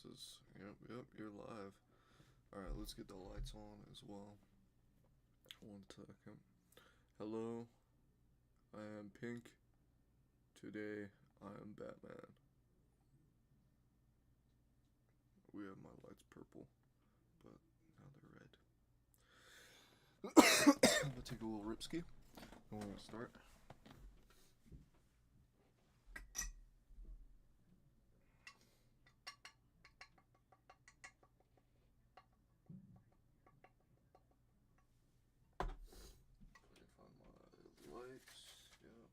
This is, yep, you're live. Alright, let's get the lights on as well. 1 second. Hello, I am Pink. Today, I am Batman. We have my lights purple, but now they're red. I'm gonna take a little ripski. And we're gonna start. Lights, yeah.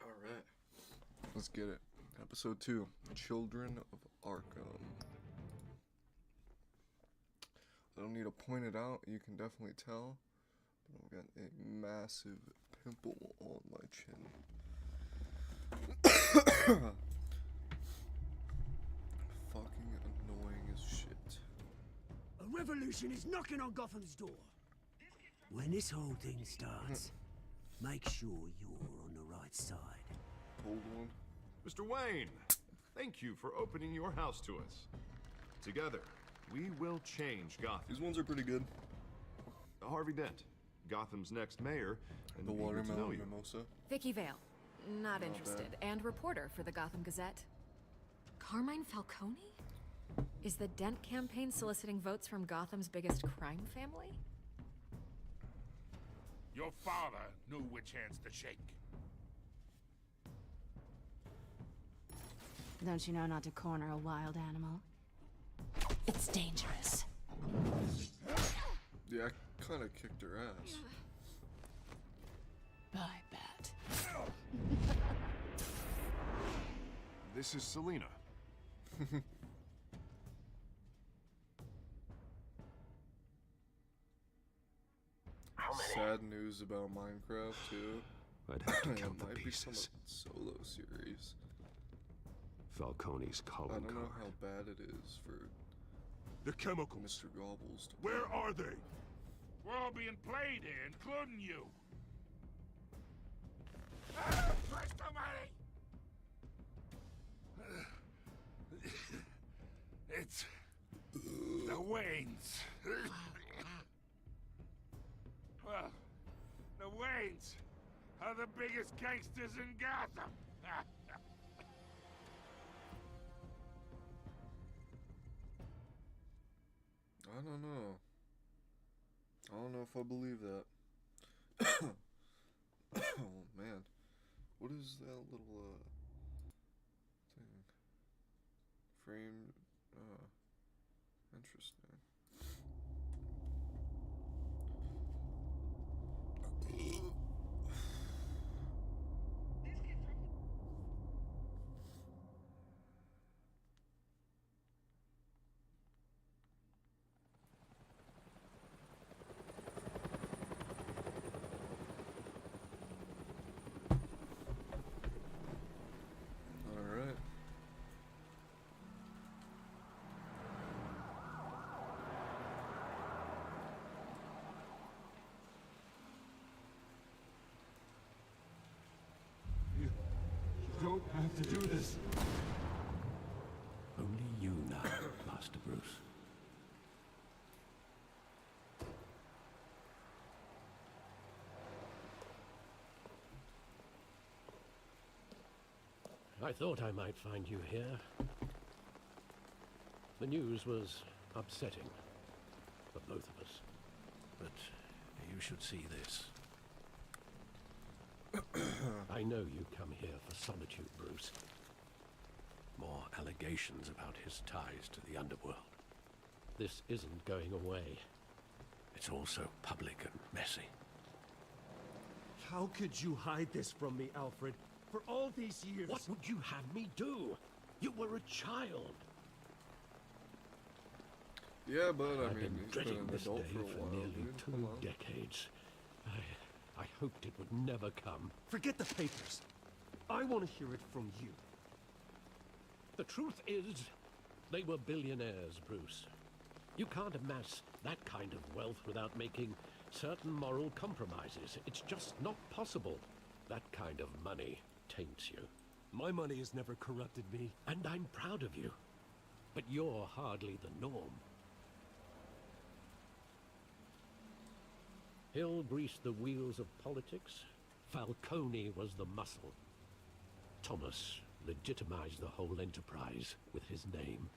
Alright, let's get it. Episode 2, Children of Arkham. I don't need to point it out, you can definitely tell, but I've got a massive pimple on my chin. Fucking annoying as shit. A revolution is knocking on Gotham's door. When this whole thing starts, make sure you're on the right side. Hold on. Mr. Wayne, thank you for opening your house to us. Together, we will change Gotham. These ones are pretty good. Harvey Dent, Gotham's next mayor, and The eager to know watermelon you. mimosa. Vicky Vale, not interested, bad. and reporter for the Gotham Gazette. Carmine Falcone? Is the Dent campaign soliciting votes from Gotham's biggest crime family? Your father knew which hands to shake. Don't you know not to corner a wild animal? It's dangerous. Yeah, I kind of kicked her ass. Bye, Bat. This is Selina. Sad news about Minecraft too. I'd have to It count the might become pieces. a solo series. Falcone's I calling don't know card. how bad it is for The chemicals. Mr. Gobbles to Where are they? We're all being played here, including you. Ah, Presto money! It's the Waynes. Well, the Waynes are the biggest gangsters in Gotham. I don't know. I don't know if I believe that. Oh man. What is that little thing? Frame interesting. Alright. You don't have to do this. Only you know, Master Bruce. I thought I might find you here. The news was upsetting for both of us. But you should see this. I know you come here for solitude, Bruce. More allegations about his ties to the underworld. This isn't going away. It's all so public and messy. How could you hide this from me, Alfred? For all these years... What would you have me do? You were a child. Yeah, but I I've mean, been he's been dreading an this adult day for a for while, nearly dude. Come 2 on. decades. I hoped it would never come. Forget the papers. I want to hear it from you. The truth is, they were billionaires, Bruce. You can't amass that kind of wealth without making certain moral compromises. It's just not possible. That kind of money taints you. My money has never corrupted me. And I'm proud of you. But you're hardly the norm. Hill greased the wheels of politics. Falcone was the muscle. Thomas legitimized the whole enterprise with his name.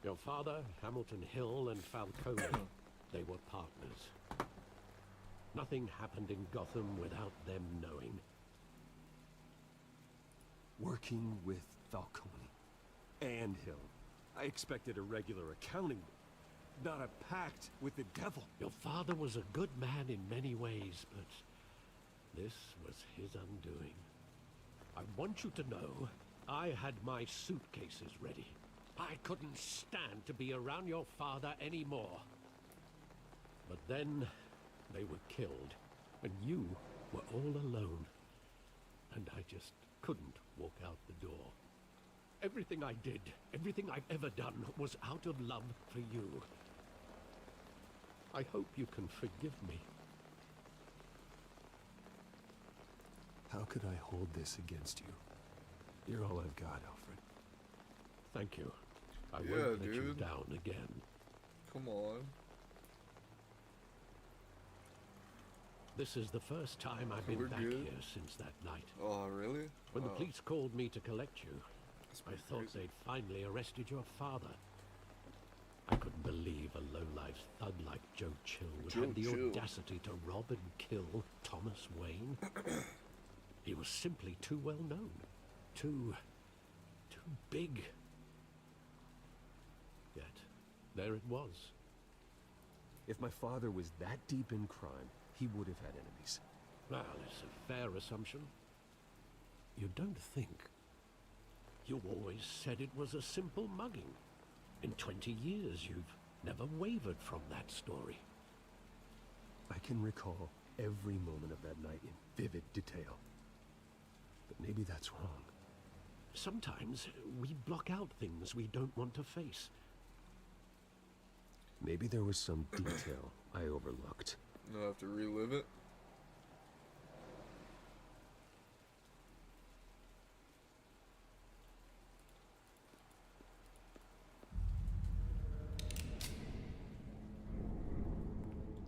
Your father, Hamilton Hill, and Falcone, they were partners. Nothing happened in Gotham without them knowing. Working with Falcone and Hill. I expected a regular accounting, not a pact with the devil. Your father was a good man in many ways, but this was his undoing. I want you to know, I had my suitcases ready. I couldn't stand to be around your father anymore. But then, they were killed, and you were all alone. And I just couldn't walk out the door. Everything I did, everything I've ever done, was out of love for you. I hope you can forgive me. How could I hold this against you? You're all I've got, Alfred. Thank you. I Yeah, won't let you dude. down again. Come on. This is the first time I've been We're back good. here since that night. Oh, really? When the Wow. police called me to collect you, That's I pretty thought crazy. they'd finally arrested your father. I couldn't believe a low-life thug like Joe Chill would Joe have the Chill. audacity to rob and kill Thomas Wayne. He was simply too well known. Too big. Yet, there it was. If my father was that deep in crime, he would have had enemies. Well, it's a fair assumption. You don't think? You always said it was a simple mugging. In 20 years, you've never wavered from that story. I can recall every moment of that night in vivid detail. But maybe that's wrong. Sometimes we block out things we don't want to face. Maybe there was some detail I overlooked. No, I have to relive it.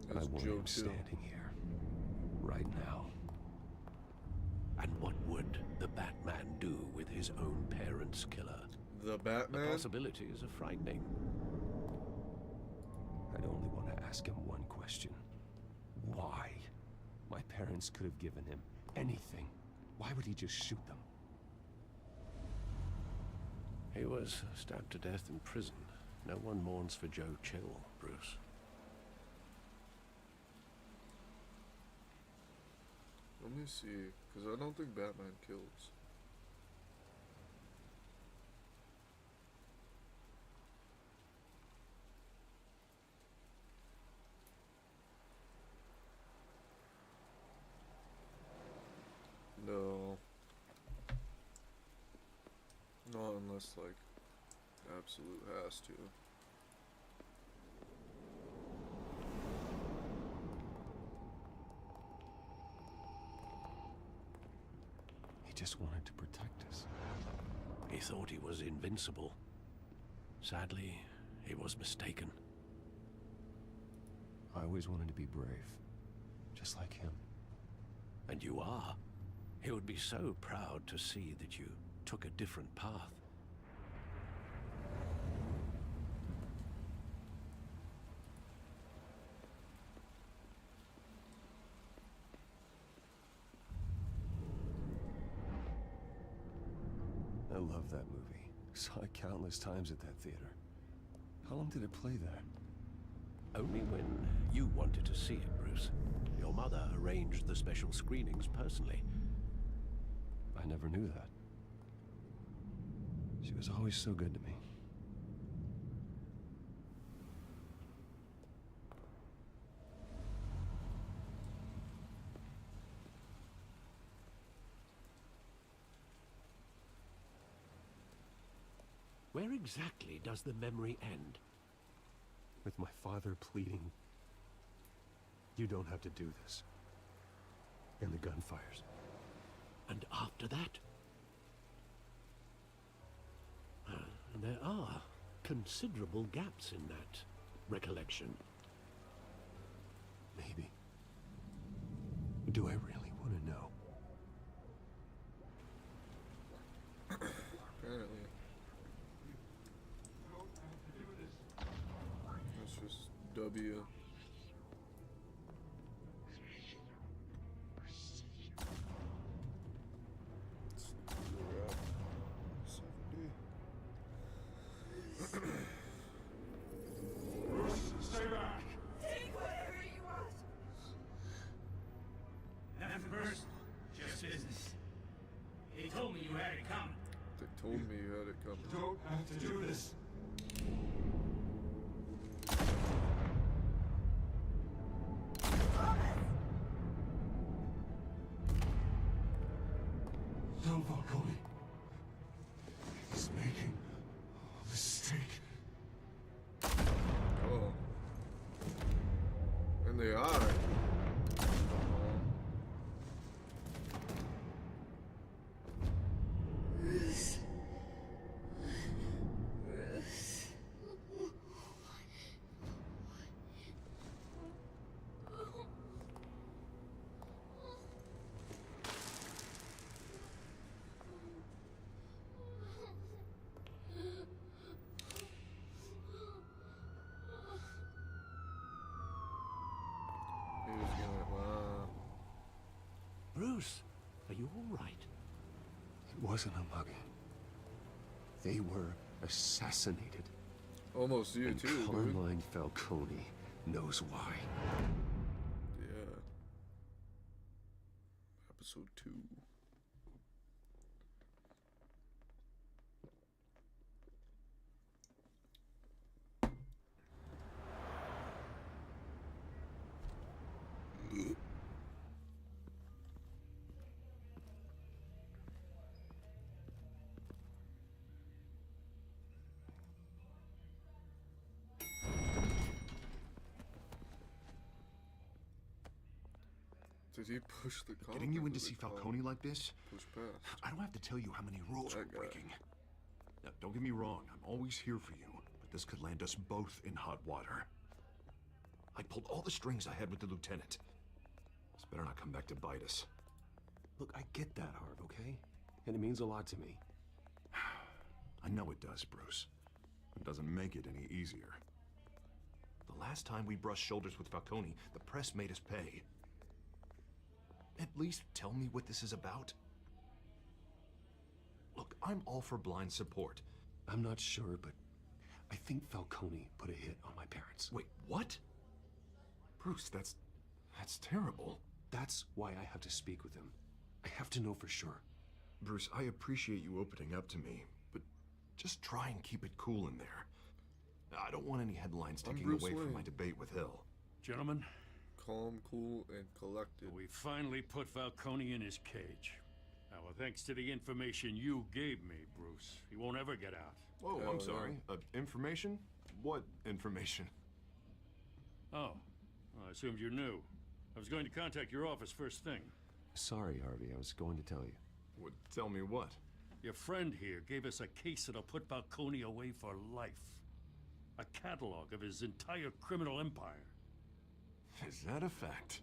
I That's want Joe him Chill. standing here, right now. And what would the Batman do with his own parents' killer? The The Batman? possibilities are frightening. I'd only want to ask him one question. Why? My parents could have given him anything. Why would he just shoot them? He was stabbed to death in prison. No one mourns for Joe Chill, Bruce. Let me see, because I don't think Batman kills. No. Not unless, like, absolute has to. He just wanted to protect us. He thought he was invincible. Sadly, he was mistaken. I always wanted to be brave, just like him. And you are. He would be so proud to see that you took a different path. I love that movie. Saw it countless times at that theater. How long did it play there? Only when you wanted to see it, Bruce. Your your mother arranged the special screenings personally. I never knew that. She was always so good to me. Where exactly does the memory end? With my father pleading, "You don't have to do this." And the gunfires. And after that? There are considerable gaps in that recollection. Maybe. Do I really want to know? Apparently. That's just W. Stay back! Take whatever you want. Nothing personal, just business. They told me you had it coming. They told me you had it coming. You don't have to do this. Tell Falcone. He's making a mistake. Oh. In the eye. He was gonna, wow. Bruce, are you all right? It wasn't a mugging. They were assassinated. Almost you And too, dude. Carmine Falcone knows why. Yeah. Episode 2. Did he push the car? Getting you in to see Falcone like this? Push past. I don't have to tell you how many rules we're That guy. breaking. Now, don't get me wrong, I'm always here for you, but this could land us both in hot water. I pulled all the strings I had with the lieutenant. This better not come back to bite us. Look, I get that, Harv, okay? And it means a lot to me. I know it does, Bruce. It doesn't make it any easier. The last time we brushed shoulders with Falcone, the press made us pay. At least tell me what this is about. Look, I'm all for blind support. I'm not sure, but I think Falcone put a hit on my parents. Wait, what? Bruce, that's terrible. That's why I have to speak with him. I have to know for sure. Bruce, I appreciate you opening up to me, but just try and keep it cool in there. I don't want any headlines taking Bruce away from Wayne. my debate with Hill. Gentlemen, Calm, cool, and collected. we finally put Falcone in his cage. Now, thanks to the information you gave me, Bruce, he won't ever get out. Whoa, Hell I'm yeah. sorry. Information? What information? Oh, well, I assumed you knew. I was going to contact your office first thing. Sorry, Harvey, I was going to tell you. Would tell me what? Your friend here gave us a case that'll put Falcone away for life. A catalog of his entire criminal empire. Is that a fact?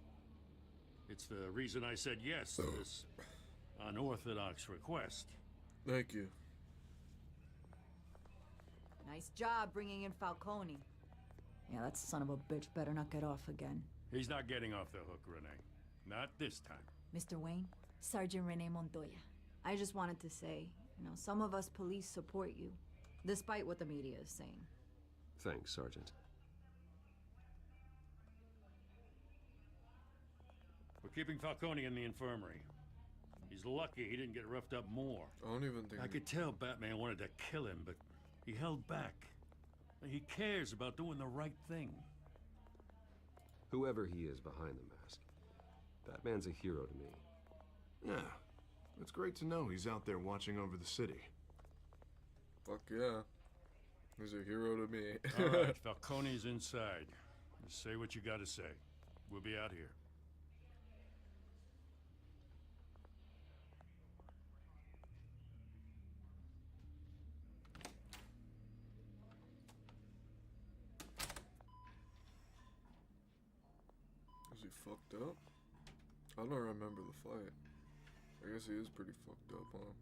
It's the reason I said yes to this unorthodox request. Thank you. Nice job bringing in Falcone. Yeah, that son of a bitch better not get off again. He's not getting off the hook, Renee. Not this time. Mr. Wayne, Sergeant Renee Montoya. I just wanted to say, some of us police support you, despite what the media is saying. Thanks, Sergeant. We're keeping Falcone in the infirmary. He's lucky he didn't get roughed up more. I don't even think I could tell Batman wanted to kill him, but he held back. He cares about doing the right thing. Whoever he is behind the mask, Batman's a hero to me. Yeah, it's great to know he's out there watching over the city. Fuck yeah. He's a hero to me. All right, Falcone's inside. Just say what you gotta say. We'll be out here. Is he fucked up? I don't remember the fight. I guess he is pretty fucked up, huh?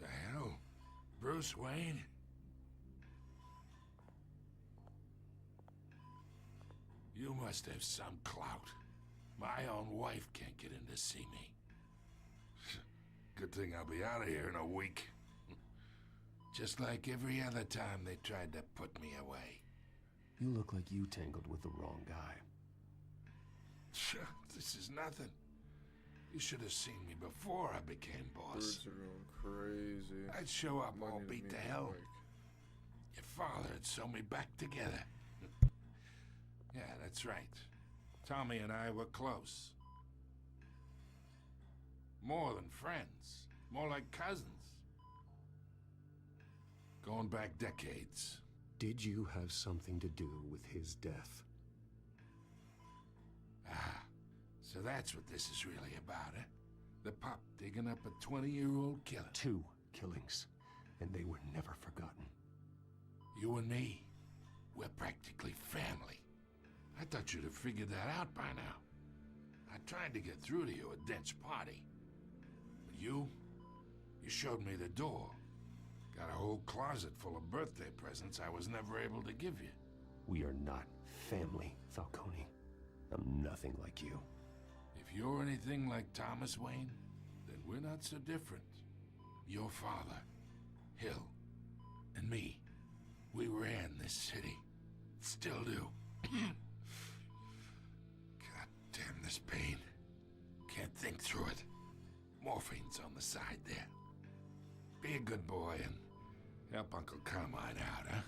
The hell? Bruce Wayne? You must have some clout. My own wife can't get in to see me. Good thing I'll be out of here in a week. Just like every other time they tried to put me away. You look like you tangled with the wrong guy. This is nothing. You should have seen me before I became boss. Birds are going crazy. I'd show up Might all need to beat to meet hell. Mike. Your father had sewn me back together. Yeah, that's right. Tommy and I were close. More than friends. More like cousins. Going back decades. Did you have something to do with his death? Ah, so that's what this is really about, eh? The pup digging up a 20-year-old killer. 2 killings, and they were never forgotten. You and me, we're practically family. I thought you'd have figured that out by now. I tried to get through to you at Dent's party. But you showed me the door. Got a whole closet full of birthday presents I was never able to give you. We are not family, Falcone. I'm nothing like you. If you're anything like Thomas Wayne, then we're not so different. Your father, Hill, and me, we ran this city. Still do. God damn this pain. Can't think through it. Morphine's on the side there. Be a good boy and help Uncle Carmine out, huh?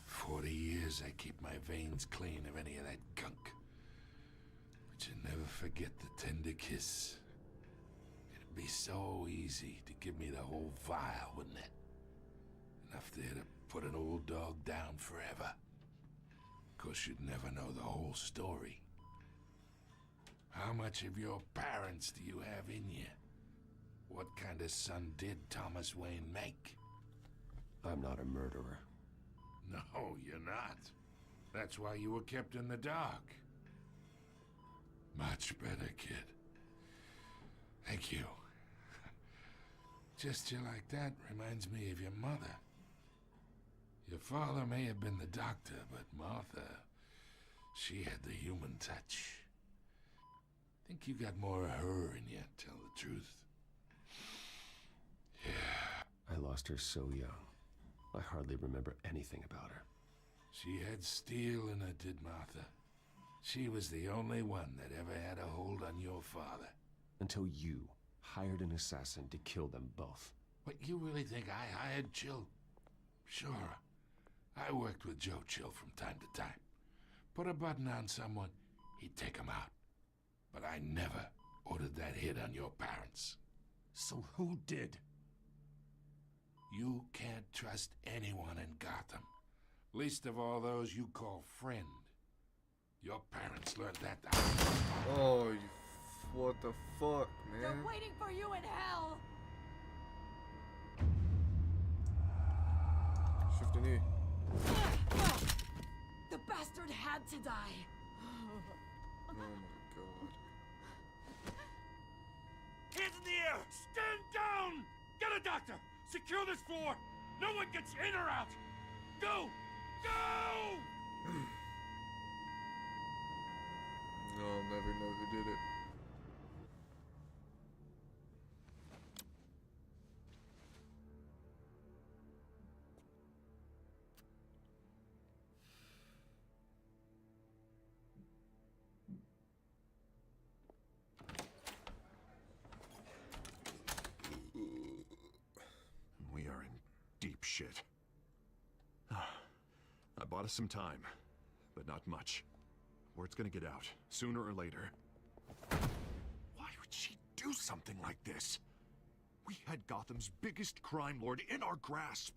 40 years I keep my veins clean of any of that gunk. But you never forget the tender kiss. It'd be so easy to give me the whole vial, wouldn't it? Enough there to put an old dog down forever. Of course, you'd never know the whole story. How much of your parents do you have in you? What kind of son did Thomas Wayne make? I'm not a murderer. No, you're not. That's why you were kept in the dark. Much better, kid. Thank you. Gesture like that reminds me of your mother. Your father may have been the doctor, but Martha, she had the human touch. Think you got more of her in you, tell the truth. Yeah. I lost her so young. I hardly remember anything about her. She had steel in her, did Martha. She was the only one that ever had a hold on your father. Until you hired an assassin to kill them both. What, you really think I hired Chill? Sure. I worked with Joe Chill from time to time. Put a button on someone, he'd take him out. But I never ordered that hit on your parents. So who did? You can't trust anyone in Gotham. Least of all those you call friend. Your parents learned that out. Oh, what the fuck, man? They're waiting for you in hell! Shift an E. The bastard had to die. Oh my god. Hands in the air! Stand down! Get a doctor! Secure this floor! No one gets in or out! Go! Go! No, I'll never know who did it. We are in deep shit. I bought us some time, but not much. Word's gonna get out, sooner or later. Why would she do something like this? We had Gotham's biggest crime lord in our grasp.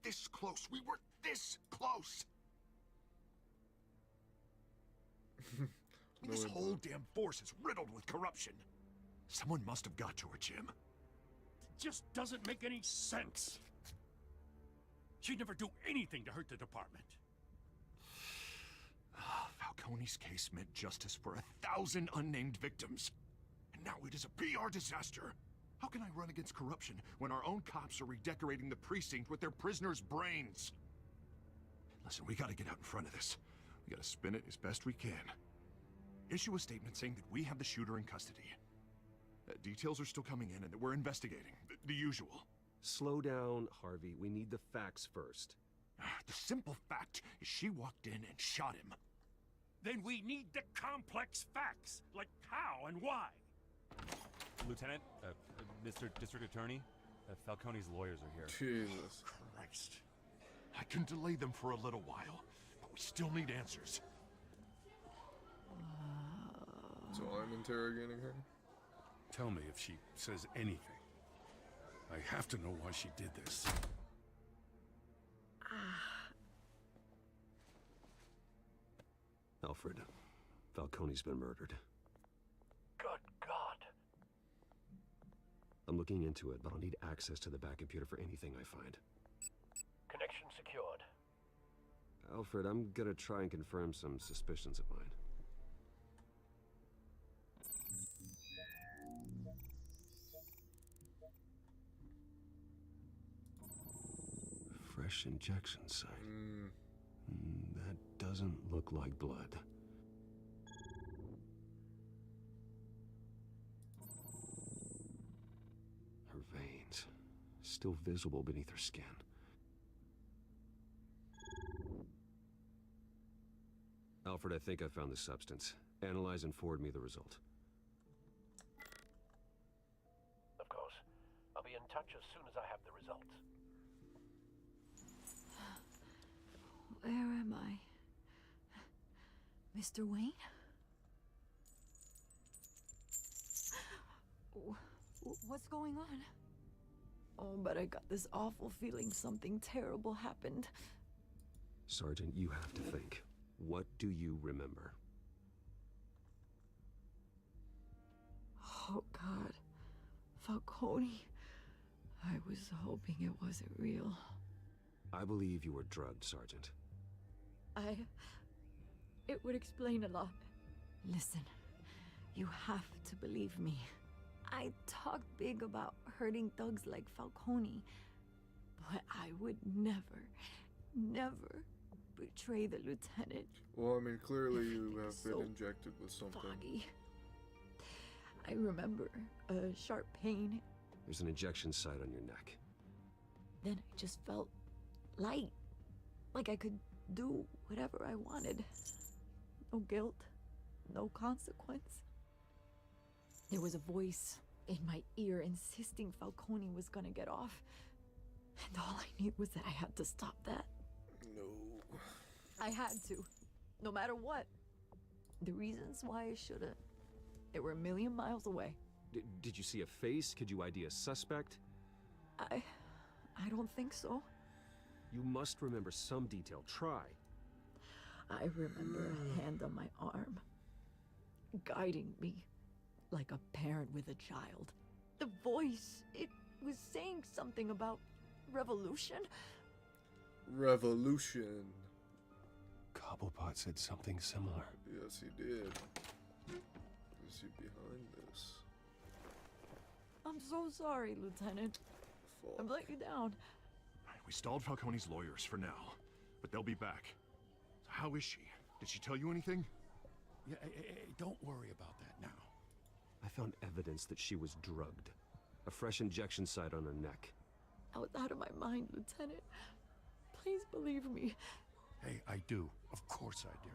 This close. We were this close. This whole damn force is riddled with corruption. Someone must have got to her, Jim. It just doesn't make any sense. She'd never do anything to hurt the department. Falcone's case meant justice for 1,000 unnamed victims. And now it is a PR disaster. How can I run against corruption when our own cops are redecorating the precinct with their prisoners' brains? Listen, we gotta get out in front of this. We gotta spin it as best we can. Issue a statement saying that we have the shooter in custody. Details are still coming in and that we're investigating. The usual. Slow down, Harvey. We need the facts first. The simple fact is she walked in and shot him. Then we need the complex facts, like how and why. Lieutenant, Mr. District Attorney, Falcone's lawyers are here. Jesus Christ. I can delay them for a little while, but we still need answers. So I'm interrogating her? Tell me if she says anything. I have to know why she did this. Alfred, Falcone's been murdered. Good God. I'm looking into it, but I'll need access to the back computer for anything I find. Connection secured. Alfred, I'm gonna try and confirm some suspicions of mine. Fresh injection site. That doesn't look like blood. Her veins, still visible beneath her skin. Alfred, I think I found the substance. Analyze and forward me the result. Of course. I'll be in touch as soon as I have the results. Where am I? Mr. Wayne? What's going on? Oh, but I got this awful feeling something terrible happened. Sergeant, you have to think. What do you remember? Oh, God. Falcone. I was hoping it wasn't real. I believe you were drugged, Sergeant. It would explain a lot. Listen, you have to believe me. I talk big about hurting thugs like Falcone, but I would never betray the lieutenant. Well, I mean, clearly you have been so injected with something. Foggy. I remember a sharp pain. There's an injection site on your neck. Then I just felt light. Like I could do whatever I wanted. No guilt, no consequence. There was a voice in my ear insisting Falcone was gonna get off. And all I knew was that I had to stop that. No. I had to, no matter what. The reasons why I shouldn't, they were a million miles away. Did you see a face? Could you ID a suspect? I don't think so. You must remember some detail. Try. I remember a hand on my arm, guiding me like a parent with a child. The voice, it was saying something about revolution. Revolution. Cobblepot said something similar. Yes, he did. Is he behind this? I'm so sorry, Lieutenant. I've let you down. We stalled Falcone's lawyers for now, but they'll be back. So how is she? Did she tell you anything? Yeah, hey, don't worry about that now. I found evidence that she was drugged. A fresh injection site on her neck. I was out of my mind, Lieutenant. Please believe me. Hey, I do. Of course I do.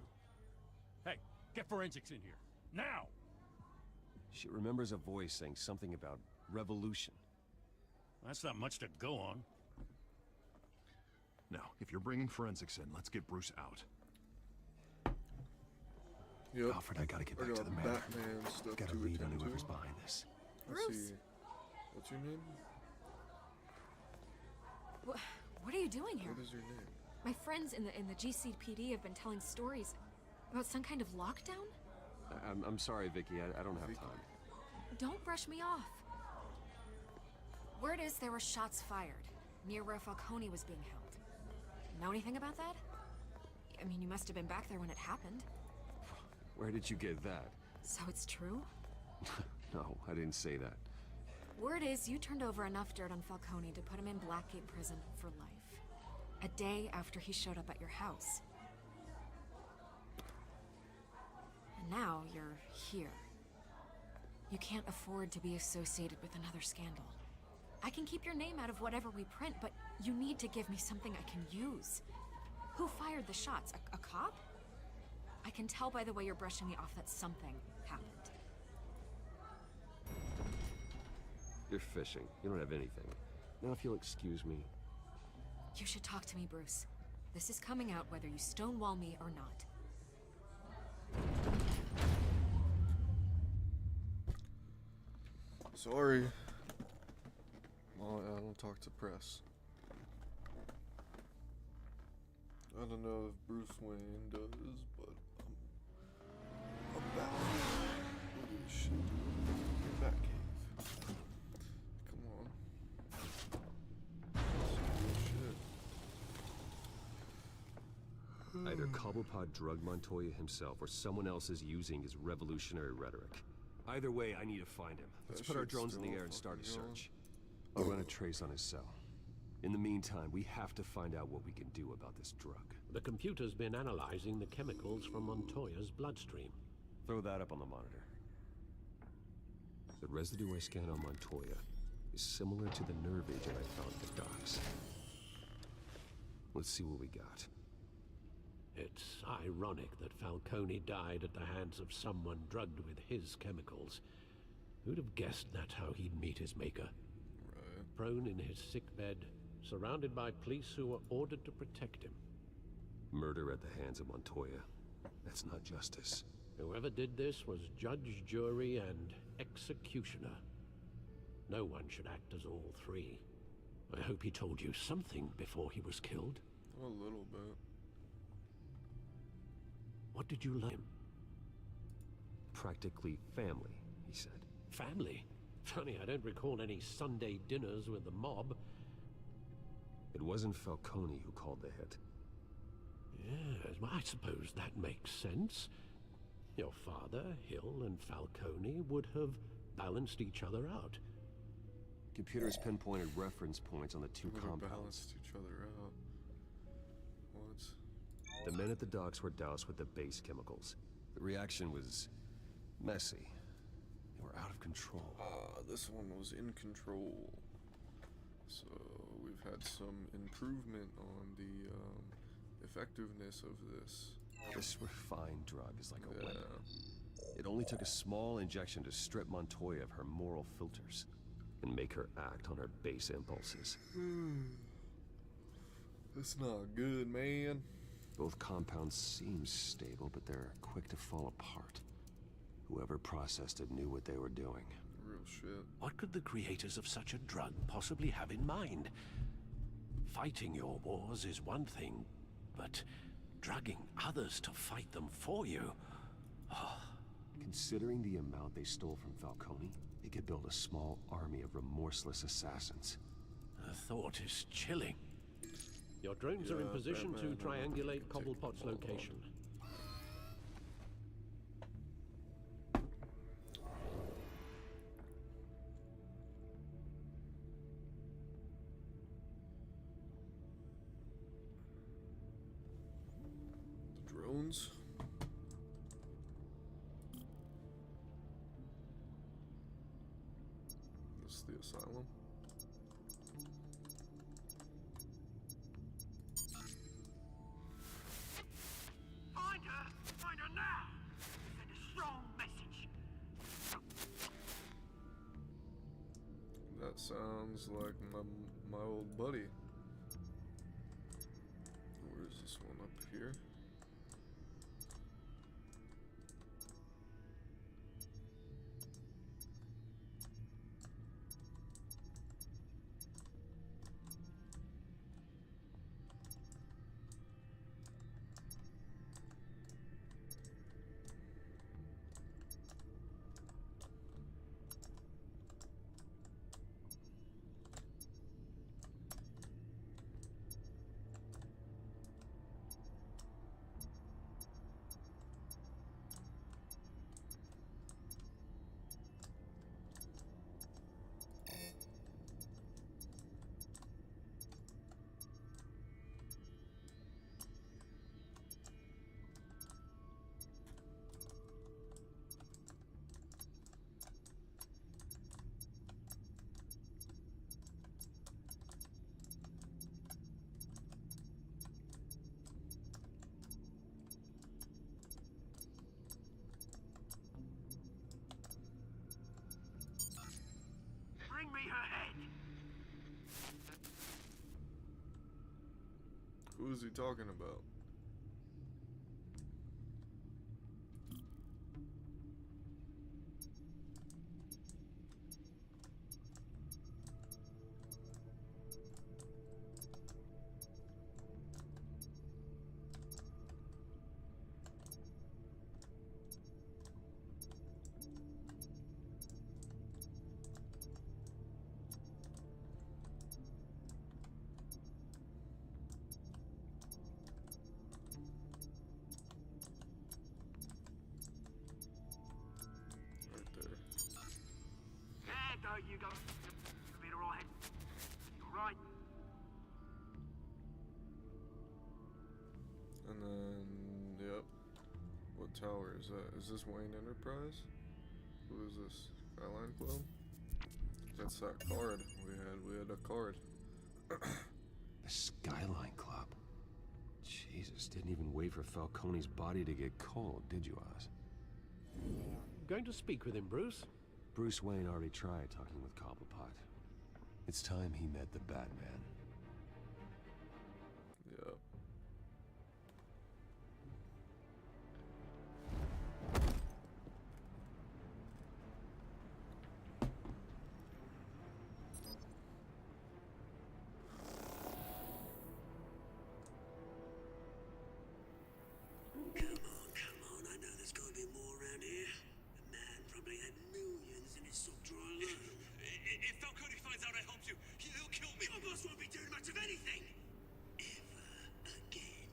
Hey, get forensics in here. Now! She remembers a voice saying something about revolution. That's not much to go on. Now, if you're bringing forensics in, let's get Bruce out. Yep. Alfred, I gotta get I back to got the manor. Batman stuff Gotta to lead on attend to. whoever's behind this. Let's see. What's your name? What are you doing here? What is your name? My friends in the GCPD have been telling stories about some kind of lockdown. I'm sorry, Vicky. I don't have time. Don't brush me off. Word is there were shots fired near where Falcone was being held. Know anything about that? I mean, you must have been back there when it happened. Where did you get that? So it's true? No, I didn't say that. Word is you turned over enough dirt on Falcone to put him in Blackgate Prison for life. A day after he showed up at your house. And now you're here. You can't afford to be associated with another scandal. I can keep your name out of whatever we print, but you need to give me something I can use. Who fired the shots? A cop? I can tell by the way you're brushing me off that something happened. You're fishing. You don't have anything. Now, if you'll excuse me. You should talk to me, Bruce. This is coming out whether you stonewall me or not. Sorry. Well, I don't talk to press. I don't know if Bruce Wayne does, but I'm back. Holy shit. Batcave. Come on. Shit. Either Cobblepot drugged Montoya himself or someone else is using his revolutionary rhetoric. Either way, I need to find him. Let's put our drones in the air and start a search. I'll run a trace on his cell. In the meantime, we have to find out what we can do about this drug. The computer's been analyzing the chemicals from Montoya's bloodstream. Throw that up on the monitor. The residue I scanned on Montoya is similar to the nerve agent I found at the docks. Let's see what we got. It's ironic that Falcone died at the hands of someone drugged with his chemicals. Who'd have guessed that's how he'd meet his maker? Right. Prone in his sickbed, surrounded by police who were ordered to protect him. Murder at the hands of Montoya. That's not justice. Whoever did this was judge, jury, and executioner. No one should act as all three. I hope he told you something before he was killed. A little bit. What did you learn? Practically family, he said. Family? Funny, I don't recall any Sunday dinners with the mob. It wasn't Falcone who called the hit. Yes, well, I suppose that makes sense. Your father, Hill, and Falcone would have balanced each other out. Computers pinpointed reference points on the two compounds. Balanced each other out. What? The men at the docks were doused with the base chemicals. The reaction was messy. They were out of control. This one was in control. So we've had some improvement on the effectiveness of this. This refined drug is like a weapon. It only took a small injection to strip Montoya of her moral filters and make her act on her base impulses. That's not good, man. Both compounds seem stable, but they're quick to fall apart. Whoever processed it knew what they were doing. Real shit. What could the creators of such a drug possibly have in mind? Fighting your wars is one thing, but drugging others to fight them for you? Considering the amount they stole from Falcone, they could build a small army of remorseless assassins. The thought is chilling. Your drones are in position to triangulate Cobblepot's location. drones. This is the asylum. Find her now! Send a strong message. That sounds like my old buddy. Where's this one up here? Bring me her head! Who is he talking about? There you go. You'll be alright. You're right. And then, yep. What tower is that? Is this Wayne Enterprise? Who is this? Skyline Club? That's that card we had. We had a card. The Skyline Club. Jesus, didn't even wait for Falcone's body to get cold, did you, Oz? Going to speak with him, Bruce? Bruce Wayne already tried talking with Cobblepot. It's time he met the Batman. Yep. Come on, I know there's gotta be more around here. The man probably had millions in his soft drawer alone. If Falcone finds out I helped you, he'll kill me. Your boss won't be doing much of anything! Ever again.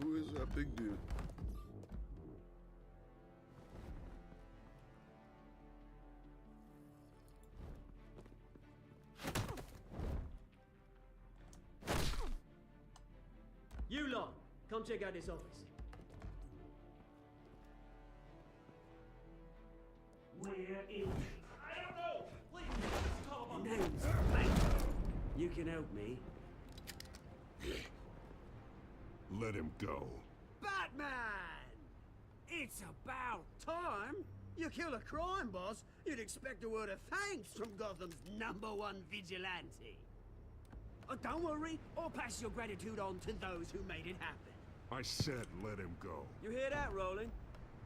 Who is that big dude? You lot, come check out this office. Where is... I don't know. Please, call him up. Name's mate. You can help me. Let him go. Batman! It's about time. You kill a crime boss, you'd expect a word of thanks from Gotham's #1 vigilante. Oh, don't worry, I'll pass your gratitude on to those who made it happen. I said let him go. You hear that, Roland?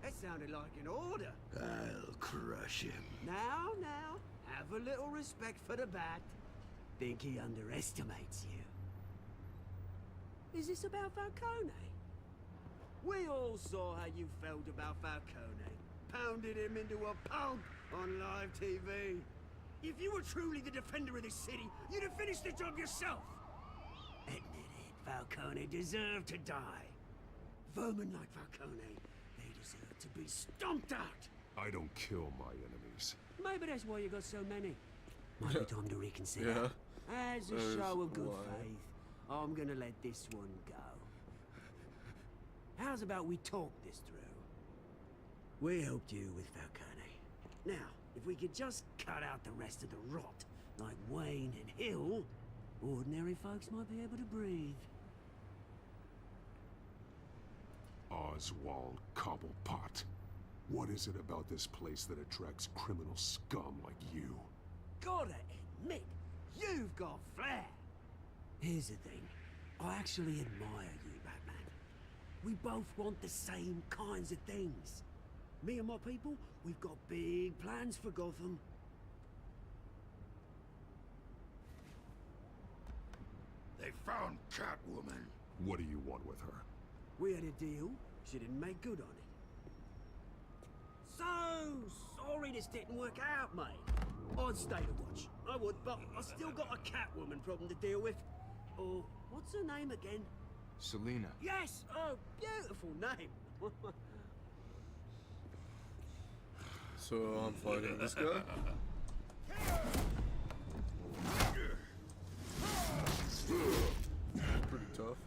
That sounded like an order. I'll crush him. Now, have a little respect for the Bat. Think he underestimates you. Is this about Falcone? We all saw how you felt about Falcone. Pounded him into a pulp on live TV. If you were truly the defender of this city, you'd have finished the job yourself. Admit it, Falcone deserved to die. Vermin like Falcone, they deserve to be stomped out. I don't kill my enemies. Maybe that's why you got so many. Might be time to reconsider. Yeah. As a That show is of good why. faith, I'm gonna let this one go. How's about we talk this through? We helped you with Falcone. Now, if we could just cut out the rest of the rot, like Wayne and Hill, ordinary folks might be able to breathe. Oswald Cobblepot. What is it about this place that attracts criminal scum like you? Gotta admit, you've got flair. Here's the thing. I actually admire you, Batman. We both want the same kinds of things. Me and my people, we've got big plans for Gotham. They found Catwoman. What do you want with her? We had a deal. She didn't make good on it. So sorry this didn't work out, mate. I'd stay to watch. I would, but I still got a Catwoman problem to deal with. Oh, what's her name again? Selina. Yes! Oh, beautiful name. So I'm fighting this guy? Pretty tough.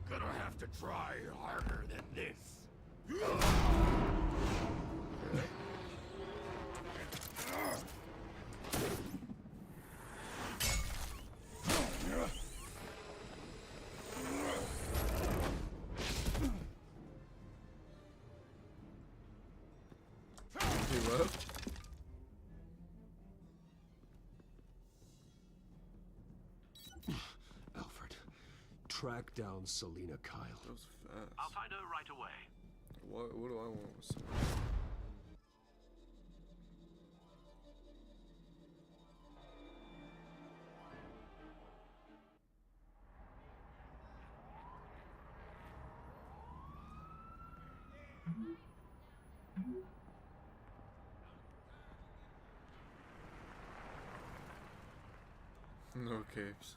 Gonna have to try harder than this. He left? Alfred, track down Selina Kyle. That was fast. I'll find her right away. What do I want with Selina? No capes.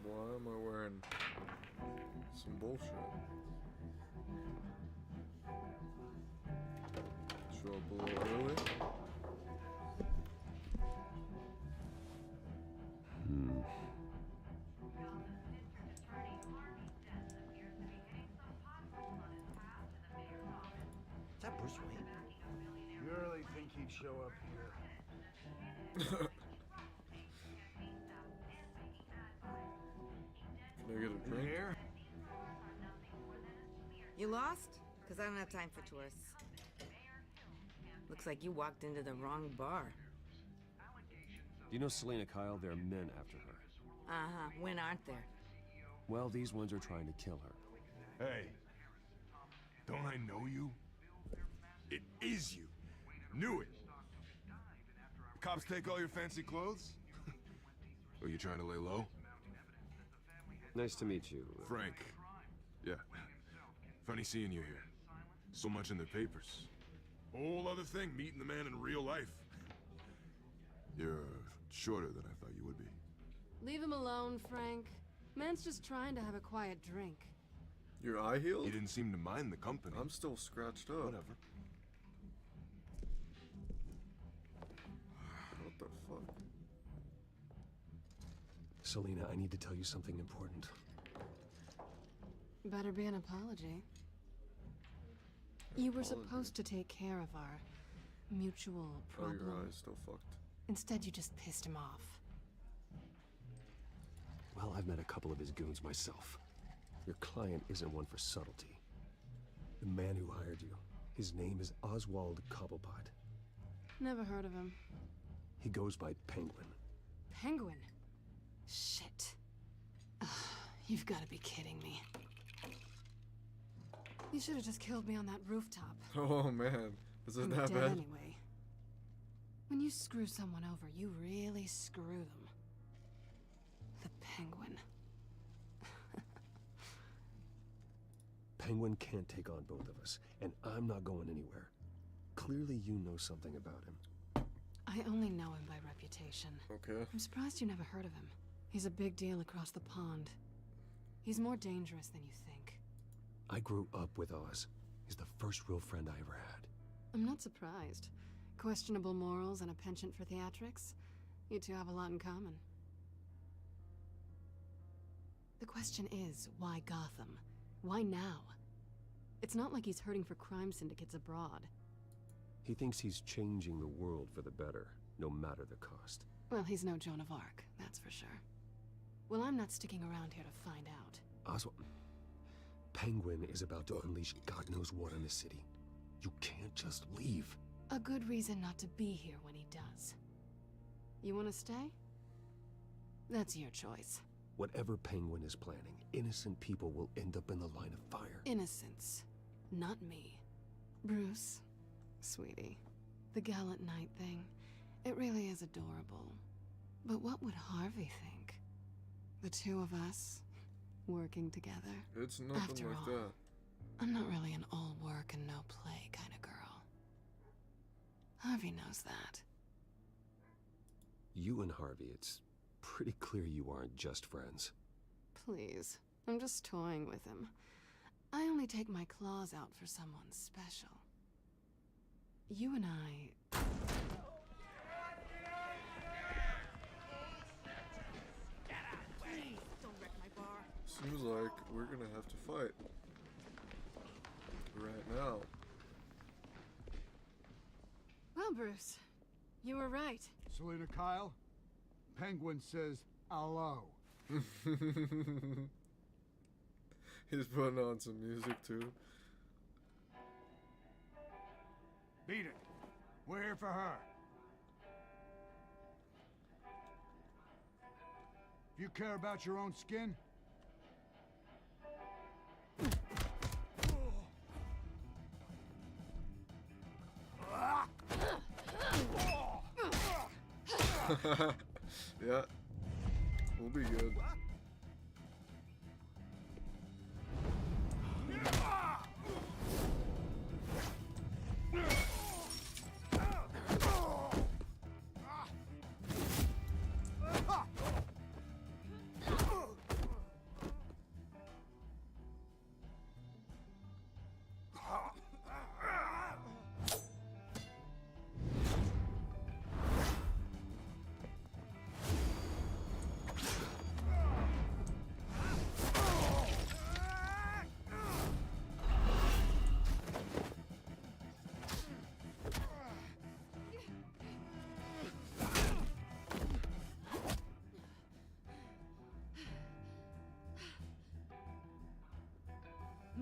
Why am I wearing some bullshit? Show up a little early? Is that Bruce Wayne? You really think he'd show up here? Can I get a drink? Here? You lost? Because I don't have time for tourists. Looks like you walked into the wrong bar. Do you know Selina Kyle? There are men after her. Uh-huh. When aren't there? Well, these ones are trying to kill her. Hey, don't I know you? It is you. Knew it. Cops take all your fancy clothes? Are you trying to lay low? Nice to meet you. Frank. Yeah. Funny seeing you here. So much in the papers. Whole other thing, meeting the man in real life. You're shorter than I thought you would be. Leave him alone, Frank. Man's just trying to have a quiet drink. Your eye healed? You didn't seem to mind the company. I'm still scratched up. Whatever. What the fuck? Selina, I need to tell you something important. Better be an apology. You were supposed to take care of our mutual Oh, your problem. eye's still fucked. Instead, you just pissed him off. Well, I've met a couple of his goons myself. Your client isn't one for subtlety. The man who hired you, his name is Oswald Cobblepot. Never heard of him. He goes by Penguin. Penguin? Shit. Ugh, you've got to be kidding me. You should have just killed me on that rooftop. Oh man, is it I'm that dead bad? anyway. When you screw someone over, you really screw them. The Penguin. Penguin can't take on both of us, and I'm not going anywhere. Clearly you know something about him. I only know him by reputation. Okay. I'm surprised you never heard of him. He's a big deal across the pond. He's more dangerous than you think. I grew up with Oz. He's the first real friend I ever had. I'm not surprised. Questionable morals and a penchant for theatrics. You two have a lot in common. The question is, why Gotham? Why now? It's not like he's hurting for crime syndicates abroad. He thinks he's changing the world for the better, no matter the cost. Well, he's no Joan of Arc, that's for sure. Well, I'm not sticking around here to find out. Oswald, Penguin is about to unleash God knows what on the city. You can't just leave. A good reason not to be here when he does. You want to stay? That's your choice. Whatever Penguin is planning, innocent people will end up in the line of fire. Innocence, not me. Bruce, sweetie, the gallant knight thing, it really is adorable. But what would Harvey think? The two of us, working together? It's nothing After like all, that. I'm not really an all work and no play kind of girl. Harvey knows that. You and Harvey, it's pretty clear you aren't just friends. Please, I'm just toying with him. I only take my claws out for someone special. You and I... Seems like we're gonna have to fight. Right now. Well, Bruce, you were right. Selena Kyle, Penguin says hello. He's putting on some music too. Beat it. We're here for her. If you care about your own skin, yeah, we'll be good.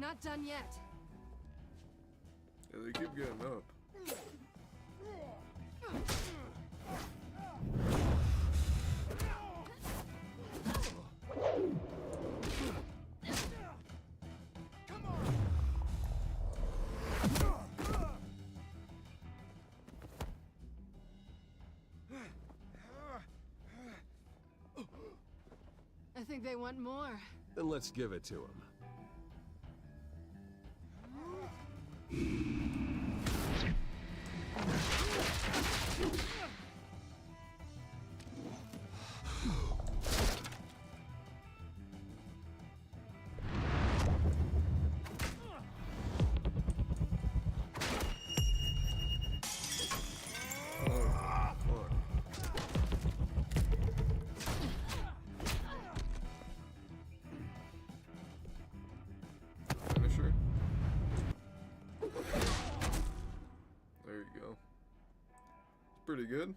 Not done yet. Yeah, they keep getting up. I think they want more. Then let's give it to him. Finisher. There you go. It's pretty good.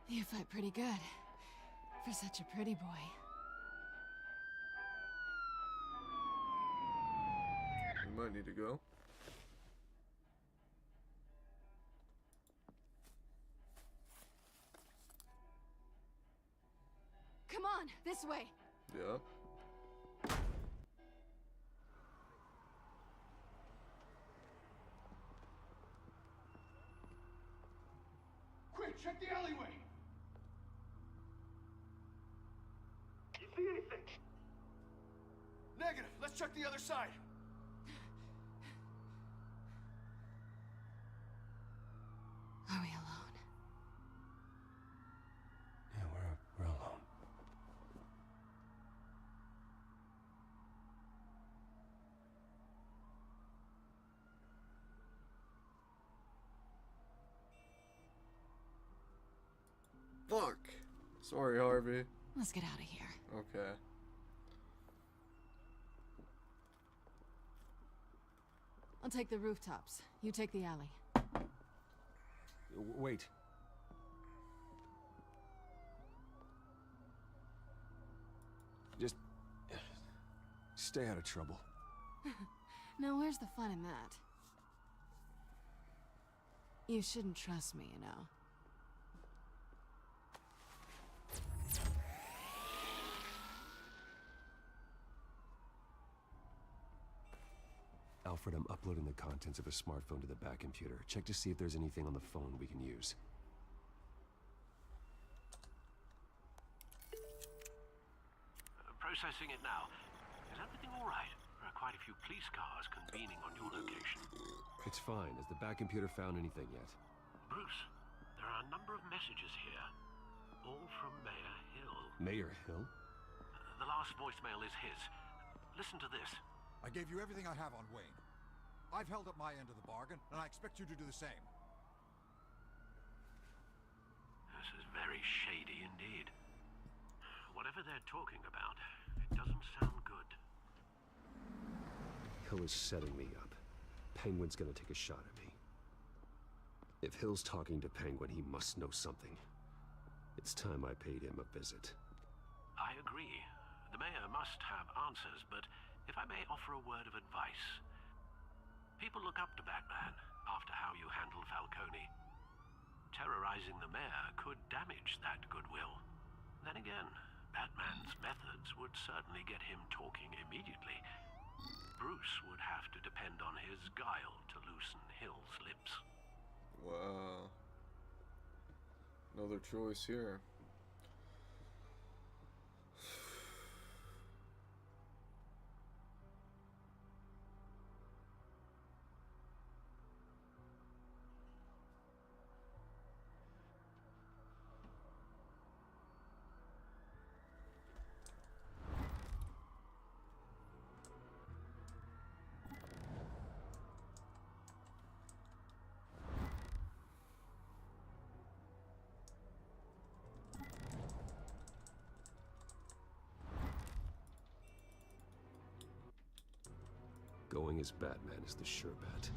You fight pretty good. For such a pretty boy. We might need to go. Come on, this way. Yeah. quick, check the alleyway. You see anything? Negative. Let's check the other side. Are we Sorry, Harvey. Let's get out of here. Okay. I'll take the rooftops. You take the alley. Wait. Just stay out of trouble. Now, where's the fun in that? You shouldn't trust me, you know. Alfred, I'm uploading the contents of a smartphone to the back computer. Check to see if there's anything on the phone we can use. Processing it now. Is everything all right? There are quite a few police cars convening on your location. It's fine. Has the back computer found anything yet? Bruce, there are a number of messages here. All from Mayor Hill. Mayor Hill? The last voicemail is his. Listen to this. I gave you everything I have on Wayne. I've held up my end of the bargain, and I expect you to do the same. This is very shady indeed. Whatever they're talking about, it doesn't sound good. Hill is setting me up. Penguin's gonna take a shot at me. If Hill's talking to Penguin, he must know something. It's time I paid him a visit. I agree. The mayor must have answers, but if I may offer a word of advice. People look up to Batman after how you handled Falcone. Terrorizing the mayor could damage that goodwill. Then again, Batman's methods would certainly get him talking immediately. Bruce would have to depend on his guile to loosen Hill's lips. Wow. Another choice here. Going as Batman is the sure bet.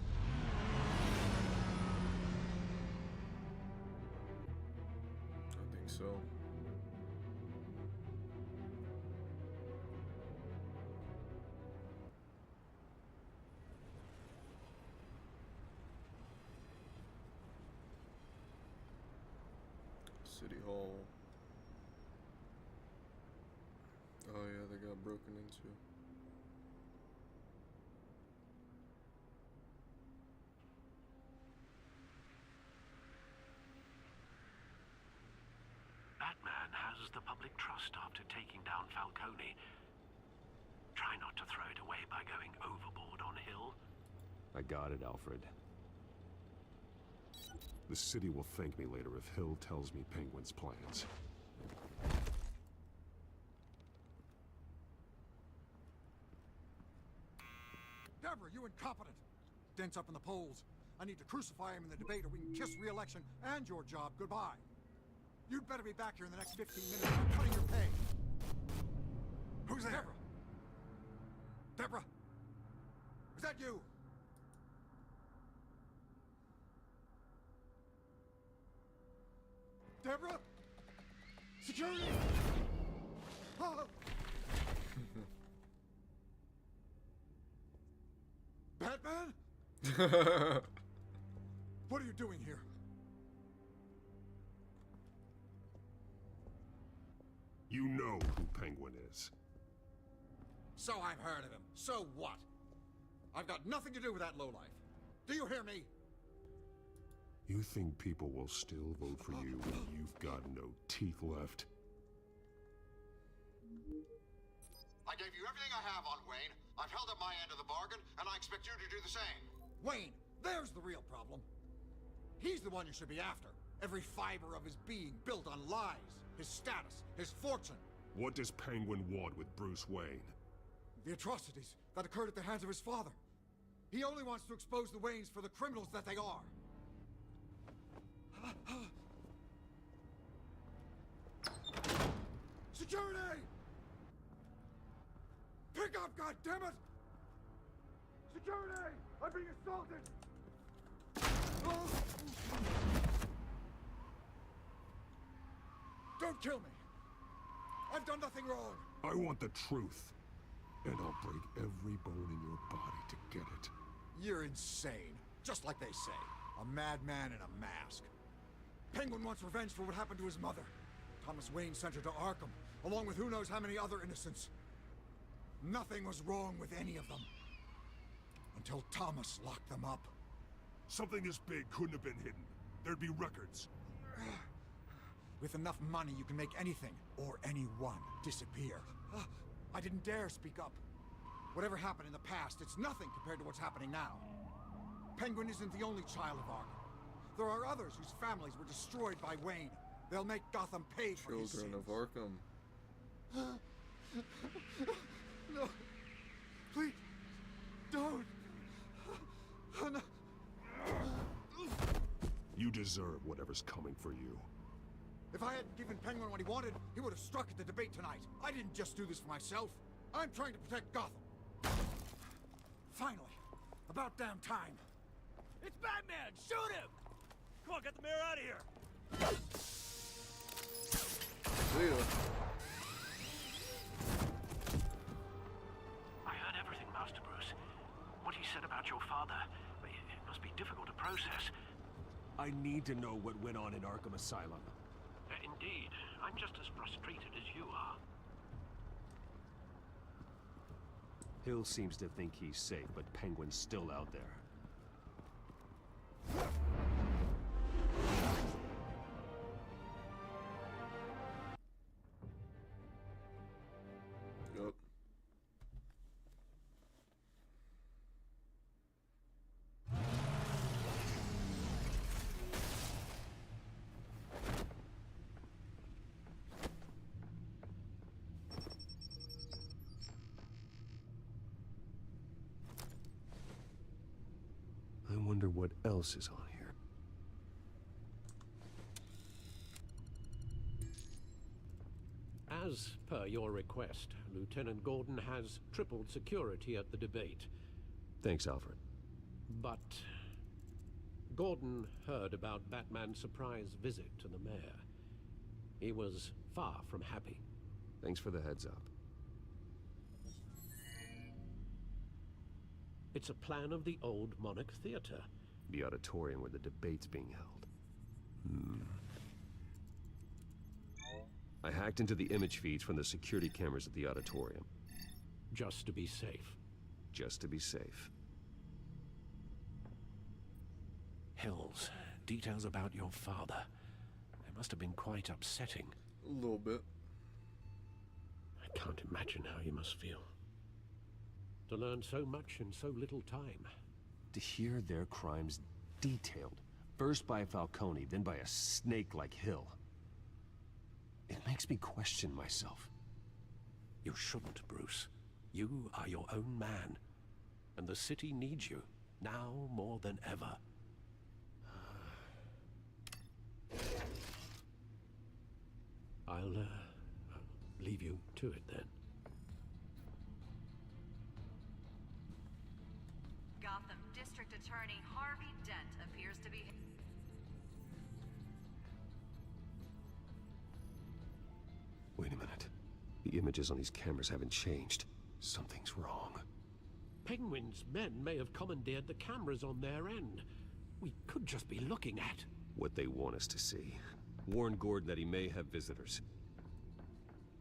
I think so. City Hall. Oh yeah, they got broken into. Batman has the public trust after taking down Falcone. Try not to throw it away by going overboard on Hill. I got it, Alfred. The city will thank me later if Hill tells me Penguin's plans. Deborah, you incompetent! Dents up in the polls. I need to crucify him in the debate or we can kiss re-election and your job goodbye. You'd better be back here in the next 15 minutes or I'm cutting your pay. Who's there? Deborah? Is that you? Deborah? Security! Oh. Batman? What are you doing here? You know who Penguin is. So I've heard of him. So what? I've got nothing to do with that lowlife. Do you hear me? You think people will still vote for you when you've got no teeth left? I gave you everything I have on Wayne. I've held up my end of the bargain, and I expect you to do the same. Wayne, there's the real problem. He's the one you should be after. Every fiber of his being built on lies, his status, his fortune. What does Penguin want with Bruce Wayne? The atrocities that occurred at the hands of his father. He only wants to expose the Waynes for the criminals that they are. Speak up, goddammit! Security! I'm being assaulted! Don't kill me! I've done nothing wrong! I want the truth. And I'll break every bone in your body to get it. You're insane. Just like they say. A madman in a mask. Penguin wants revenge for what happened to his mother. Thomas Wayne sent her to Arkham, along with who knows how many other innocents. Nothing was wrong with any of them. Until Thomas locked them up. Something this big couldn't have been hidden. There'd be records. With enough money, you can make anything, or anyone, disappear. I didn't dare speak up. Whatever happened in the past, it's nothing compared to what's happening now. Penguin isn't the only child of Arkham. There are others whose families were destroyed by Wayne. They'll make Gotham pay for his sins. Children of Arkham. No. Please. Don't. No. You deserve whatever's coming for you. If I hadn't given Penguin what he wanted, he would have struck at the debate tonight. I didn't just do this for myself. I'm trying to protect Gotham. Finally. About damn time. It's Batman! Shoot him! Come on, get the mayor out of here! See ya. I heard everything, Master Bruce. What he said about your father, it must be difficult to process. I need to know what went on in Arkham Asylum. Indeed. I'm just as frustrated as you are. Hill seems to think he's safe, but Penguin's still out there. Yup. I wonder what else is on here. As per your request, Lieutenant Gordon has tripled security at the debate. Thanks, Alfred. But Gordon heard about Batman's surprise visit to the mayor. He was far from happy. Thanks for the heads up. It's a plan of the old Monarch Theater. The auditorium where the debate's being held. I hacked into the image feeds from the security cameras at the auditorium. Just to be safe. Just to be safe. Hills, details about your father. They must have been quite upsetting. A little bit. I can't imagine how you must feel. To learn so much in so little time. To hear their crimes detailed, first by Falcone, then by a snake like Hill. It makes me question myself. You shouldn't, Bruce. You are your own man. And the city needs you, now more than ever. I'll leave you to it then. Gotham District Attorney Harvey Dent appears to be... Wait a minute. The images on these cameras haven't changed. Something's wrong. Penguin's men may have commandeered the cameras on their end. We could just be looking at... What they want us to see. Warn Gordon that he may have visitors.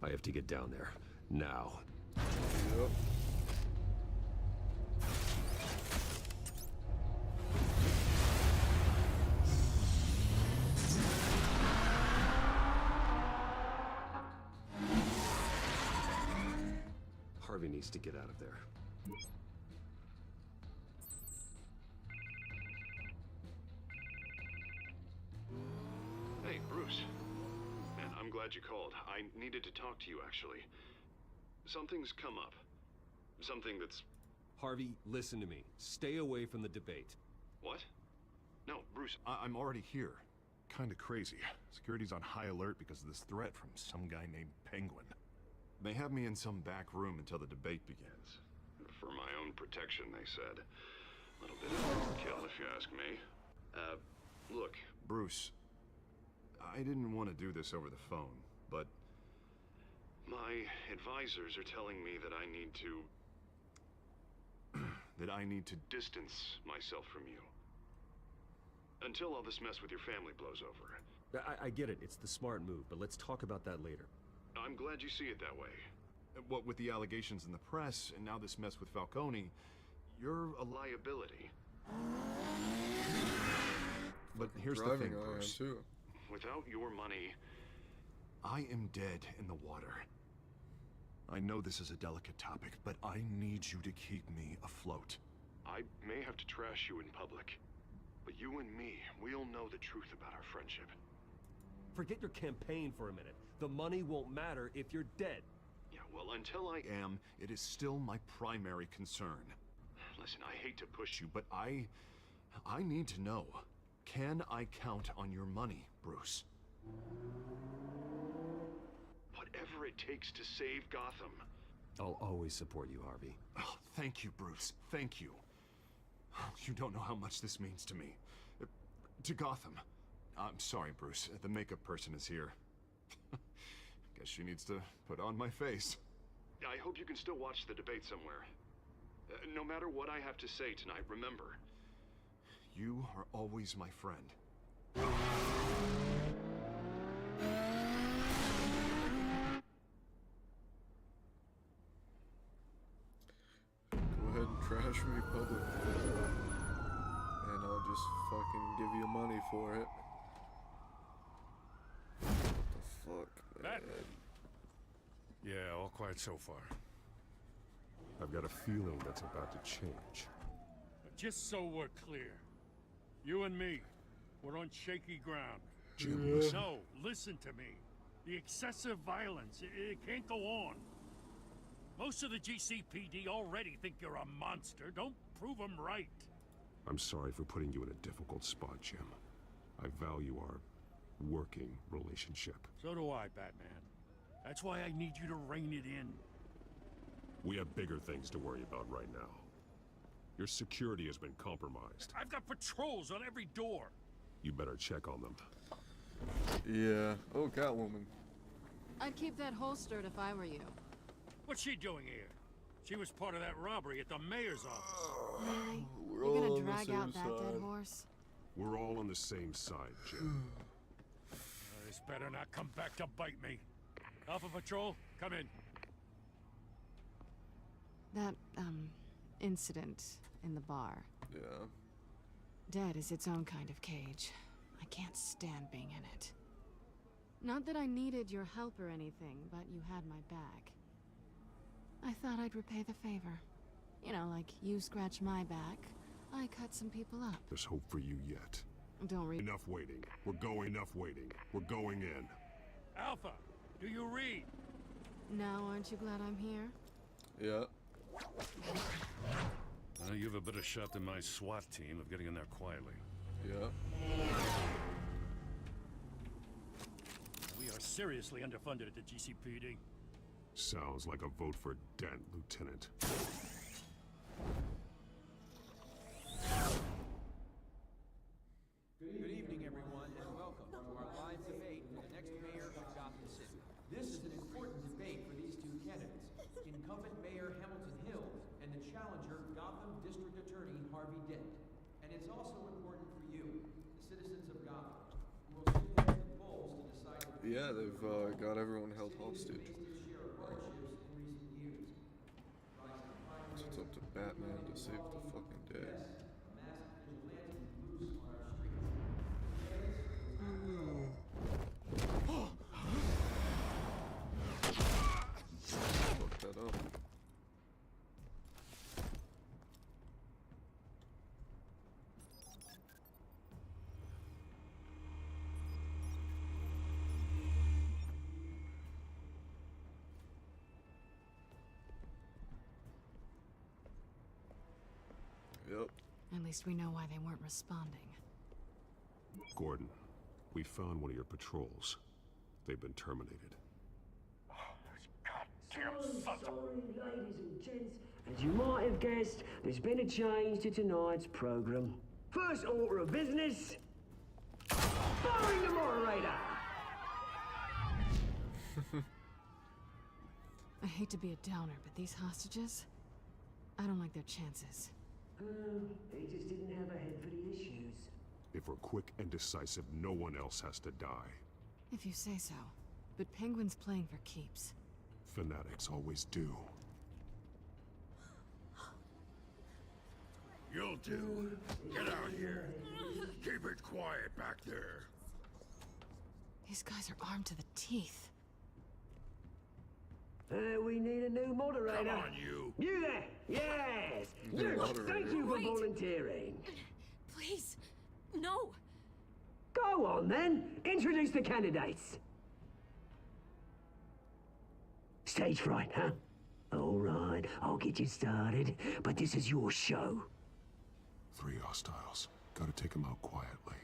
I have to get down there. Now. Yep. Harvey needs to get out of there. Hey, Bruce. Man, I'm glad you called. I needed to talk to you, actually. Something's come up. Something that's... Harvey, listen to me. Stay away from the debate. What? No, Bruce, I'm already here. Kinda crazy. Security's on high alert because of this threat from some guy named Penguin. They have me in some back room until the debate begins. For my own protection, they said. A little bit of overkill, if you ask me. Look. Bruce, I didn't want to do this over the phone, but... My advisors are telling me that I need to... that I need to... distance myself from you. Until all this mess with your family blows over. I get it. It's the smart move, but let's talk about that later. I'm glad you see it that way. What with the allegations in the press, and now this mess with Falcone, you're a liability. But here's the thing, Bruce. Too. Without your money... I am dead in the water. I know this is a delicate topic, but I need you to keep me afloat. I may have to trash you in public, but you and me, we'll know the truth about our friendship. Forget your campaign for a minute. The money won't matter if you're dead. Yeah, well, until I am, it is still my primary concern. Listen, I hate to push you, but I need to know. Can I count on your money, Bruce? Whatever it takes to save Gotham. I'll always support you, Harvey. Oh, thank you, Bruce. Thank you. You don't know how much this means to me. To Gotham. I'm sorry, Bruce. The makeup person is here. Guess she needs to put on my face. I hope you can still watch the debate somewhere. No matter what I have to say tonight, remember. You are always my friend. Go ahead and trash me publicly, and I'll just fucking give you money for it. What the fuck, man? Yeah, all quiet so far. I've got a feeling that's about to change. Just so we're clear, you and me, we're on shaky ground. Jim, No, listen to me. The excessive violence, it can't go on. Most of the GCPD already think you're a monster. Don't prove them right. I'm sorry for putting you in a difficult spot, Jim. I value our working relationship. So do I, Batman. That's why I need you to rein it in. We have bigger things to worry about right now. Your security has been compromised. I've got patrols on every door. You better check on them. Yeah. Oh, Catwoman. I'd keep that holstered if I were you. What's she doing here? She was part of that robbery at the mayor's office. Really? We're You're all gonna on the drag same out that dead side. horse? We're all on the same side, Jim. This better not come back to bite me. Alpha Patrol, come in. That, incident in the bar. Yeah. Dead is its own kind of cage. I can't stand being in it. Not that I needed your help or anything, but you had my back. I thought I'd repay the favor. You know, like you scratch my back, I cut some people up. There's hope for you yet. Don't read. Enough waiting. Enough waiting. We're going in. Alpha, do you read? Now, aren't you glad I'm here? Yeah. You have a better shot than my SWAT team of getting in there quietly. Yeah. We are seriously underfunded at the GCPD. Sounds like a vote for Dent, Lieutenant. Good evening, everyone, and welcome to our live debate for the next mayor of Gotham City. This is an important debate for these two candidates, incumbent Mayor Hamilton Hills and the challenger Gotham District Attorney Harvey Dent. And it's also important for you, the citizens of Gotham, who will soon head to the polls to decide. Yeah, they've got everyone held hostage. It's up to Batman to save the fucking day. Fuck that up. Yep. At least we know why they weren't responding. Gordon, we found one of your patrols. They've been terminated. Oh, those goddamn sons of... Sorry, ladies and gents. As you might have guessed, there's been a change to tonight's program. First order of business, firing the moderator! I hate to be a downer, but these hostages, I don't like their chances. They just didn't have a head for the issues. If we're quick and decisive, no one else has to die. If you say so. But Penguin's playing for keeps. Fanatics always do. You'll do. Get out here. Keep it quiet back there. These guys are armed to the teeth. We need a new moderator. Come on, you. You there! Yes! New Yes! moderator. Thank you for Wait. volunteering. Please, no. Go on then. Introduce the candidates. Stage fright, huh? All right, I'll get you started. But this is your show. 3 hostiles. Gotta take them out quietly.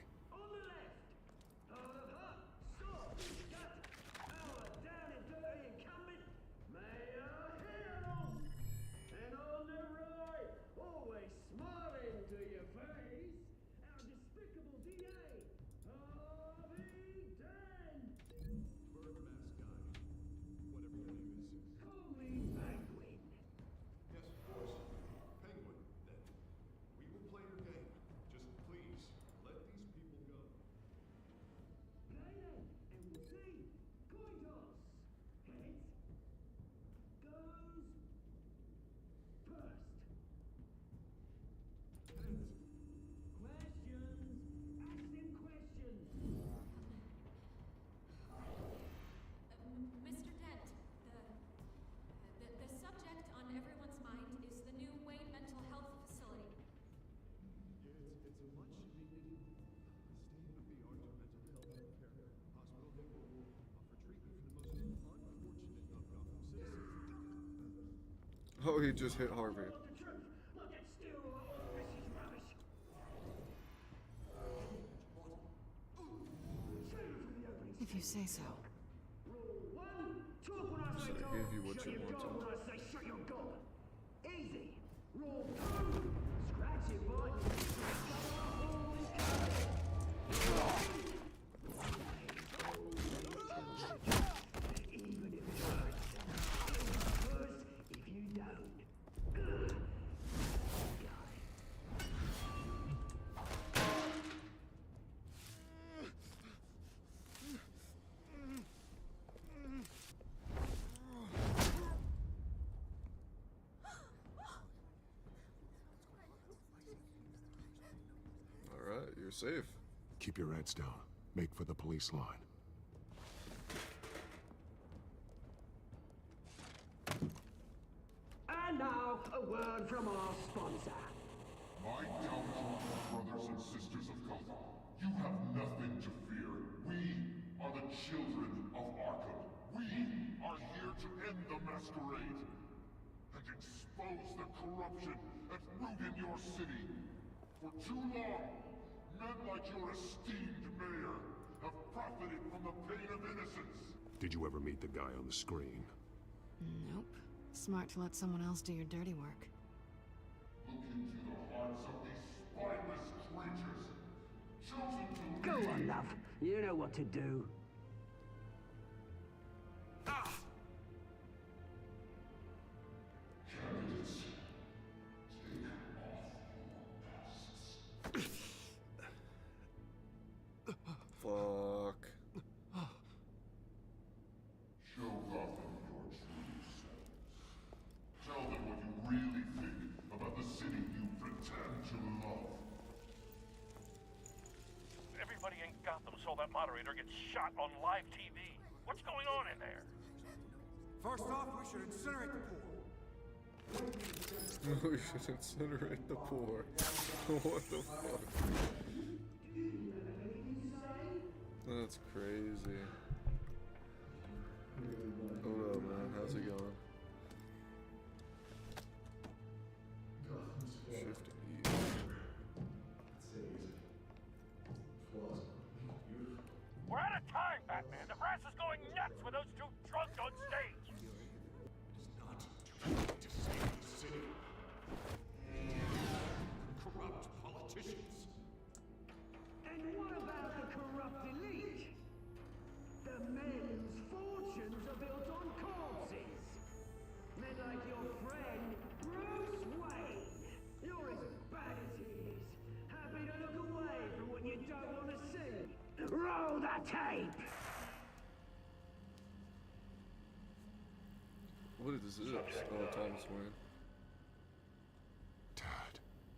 Mr. Dent, the subject on everyone's mind is the new Wayne Mental Health Facility. It's a much-needed state-of-the-art mental health care hospital that will offer treatment for the most unfortunate of Gotham citizens. Oh, he just hit Harvey. If you say so. So I gave you what you wanted. Easy. Rule 2. Scratch it, boy. Even if it hurts. Worse if you don't. Alright, you're safe. Keep your heads down. Make for the police line. And now, a word from our sponsor. My downfall, brothers and sisters of Gotham. You have nothing to fear. We are the children of Arkham. We are here to end the masquerade and expose the corruption at root in your city. For too long, men like your esteemed mayor have profited from the pain of innocence. Did you ever meet the guy on the screen? Nope. Smart to let someone else do your dirty work. Look into the hearts of these spineless creatures, chosen to Go lead. on, love. You know what to do. Candidates, take off your masks. Fuck. Show Gotham your true selves. Tell them what you really think about the city you pretend to love. Everybody in Gotham saw that moderator get shot on live TV. What's going on in there? First off, we should incinerate the pool. We should incinerate the poor. What the fuck? That's crazy. What up, man? How's it going? Shift E. We're out of time, Batman. The brass is going nuts with those two drunks on stage. Roll that tape! What is this? Oh, Thomas Wayne.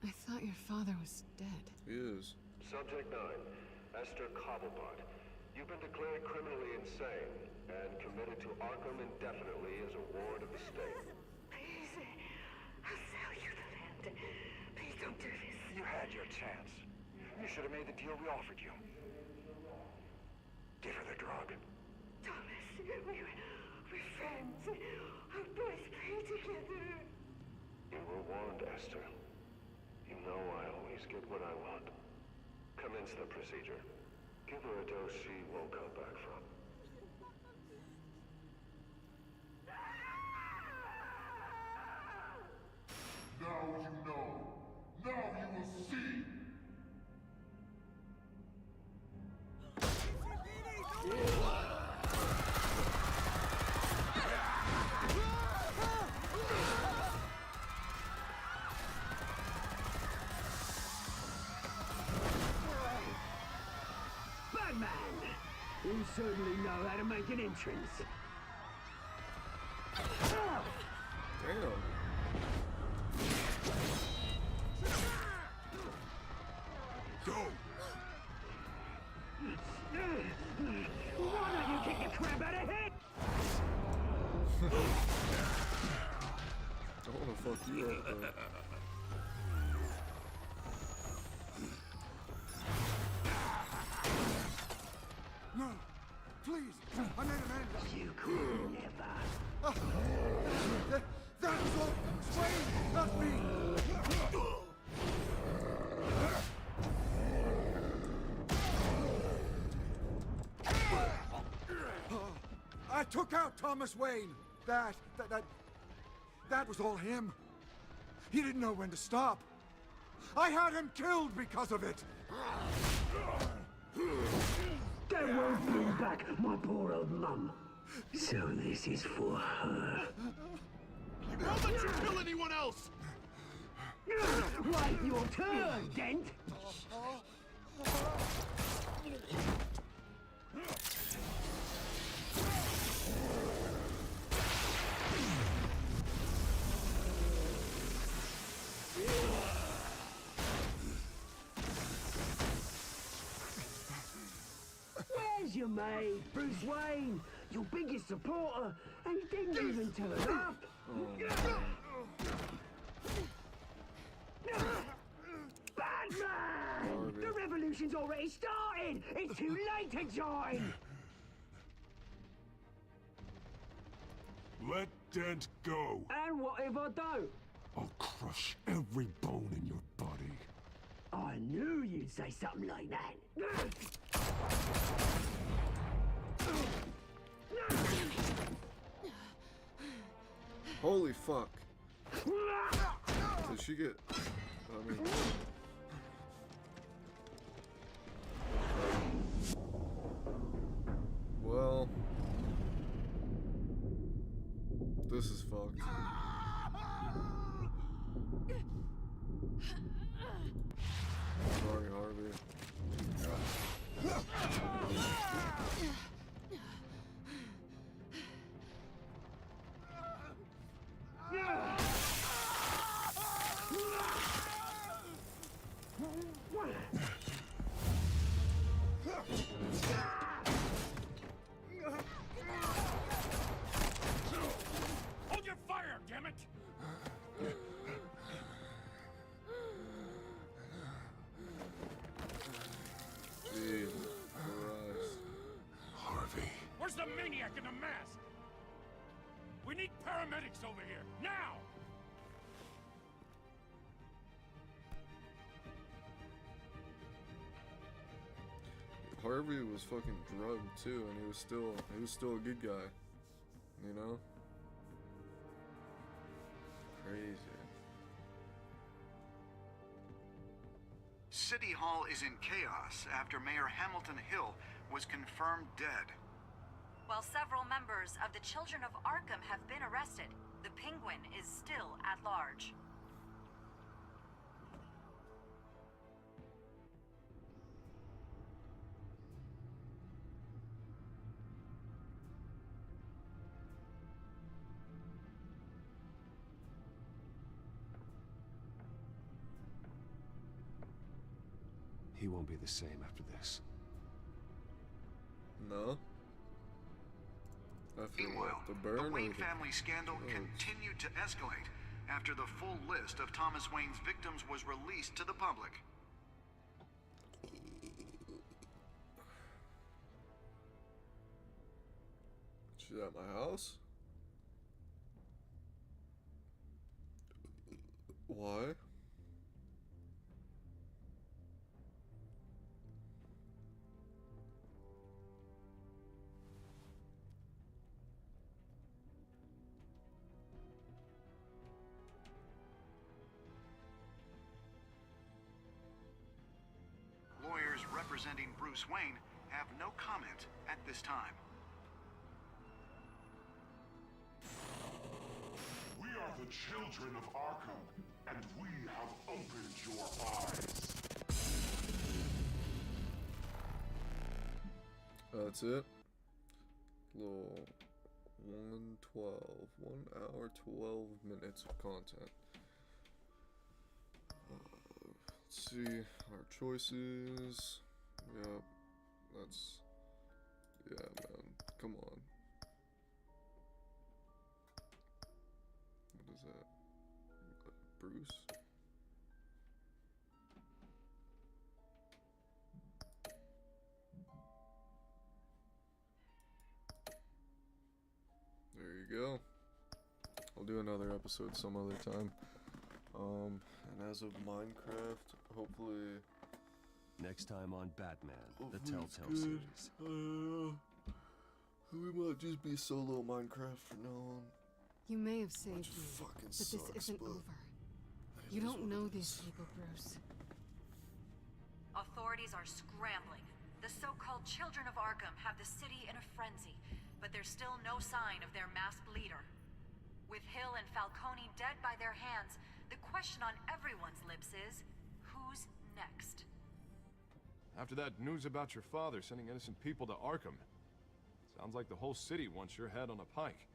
I thought your father was dead. He is. Subject 9, Esther Cobblepot. You've been declared criminally insane and committed to Arkham indefinitely as a ward of the state. Please, I'll sell you the land. Please don't do this. You had your chance. You should have made the deal we offered you. Give her the drug. Thomas, we're friends. Our boys play together. You were warned, Esther. You know I always get what I want. Commence the procedure. Give her a dose she won't come back from. Now you know. Now you will see. Batman! You certainly know how to make an entrance. Damn. Go! Why don't you kick the crap out of him? I wanna fuck you up, bro. No, please, I made an end. You could never. That was all Swain, not me. I took out Thomas Wayne. That was all him. He didn't know when to stop. I had him killed because of it. That won't bring back my poor old mum. So this is for her. Don't let you kill anyone else! Right, your turn, Dent. Where's your mate, Bruce Wayne? Your biggest supporter, and he didn't even turn up. Batman! The revolution's already started! It's too late to join! Let Dent go. And what if I don't? I'll crush every bone in your body. I knew you'd say something like that. Holy fuck. Did she get... I mean... Well... This is fucked. Sorry, Harvey. Hold your fire, damn it! Jesus Christ. Harvey. Where's the maniac in the mask? We need paramedics over here, now! Harvey was fucking drugged too, and he was still a good guy. You know? Crazy. City Hall is in chaos after Mayor Hamilton Hill was confirmed dead. While several members of the Children of Arkham have been arrested, the Penguin is still at large. He won't be the same after this. No. Meanwhile, the Wayne family scandal continued to escalate after the full list of Thomas Wayne's victims was released to the public. She's at my house? Why? Lawyers representing Bruce Wayne have no comment at this time. We are the children of Arkham, and we have opened your eyes. That's it. Little 1:12. 1 hour 12 minutes of content. Let's see our choices. Yep, that's man. Come on. What is that? Bruce? There you go. I'll do another episode some other time. And as of Minecraft, hopefully Next time on Batman, the hopefully it's Telltale good. series. We might just be solo Minecraft from now on. You may have saved Which me, fucking but this sucks, isn't but over. it You is don't what know it these is. people, Bruce. Authorities are scrambling. The so-called Children of Arkham have the city in a frenzy, but there's still no sign of their masked leader. With Hill and Falcone dead by their hands, the question on everyone's lips is, who's next? After that news about your father sending innocent people to Arkham, sounds like the whole city wants your head on a pike.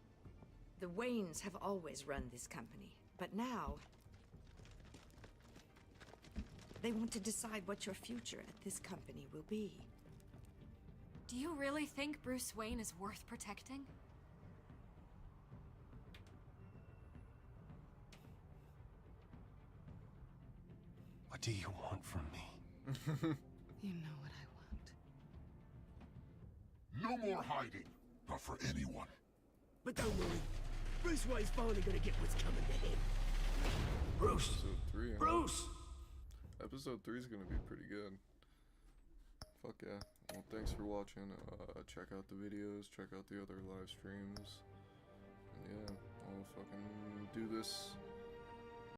The Waynes have always run this company, but now they want to decide what your future at this company will be. Do you really think Bruce Wayne is worth protecting? What do you want from me? You know what I want. No more hiding, not for anyone. But don't worry, Bruce Wayne's finally gonna get what's coming to him. Bruce! Episode 3, huh? Bruce! Episode 3 is gonna be pretty good. Fuck yeah. Well, thanks for watching. Check out the videos, check out the other live streams. And yeah, I'll fucking do this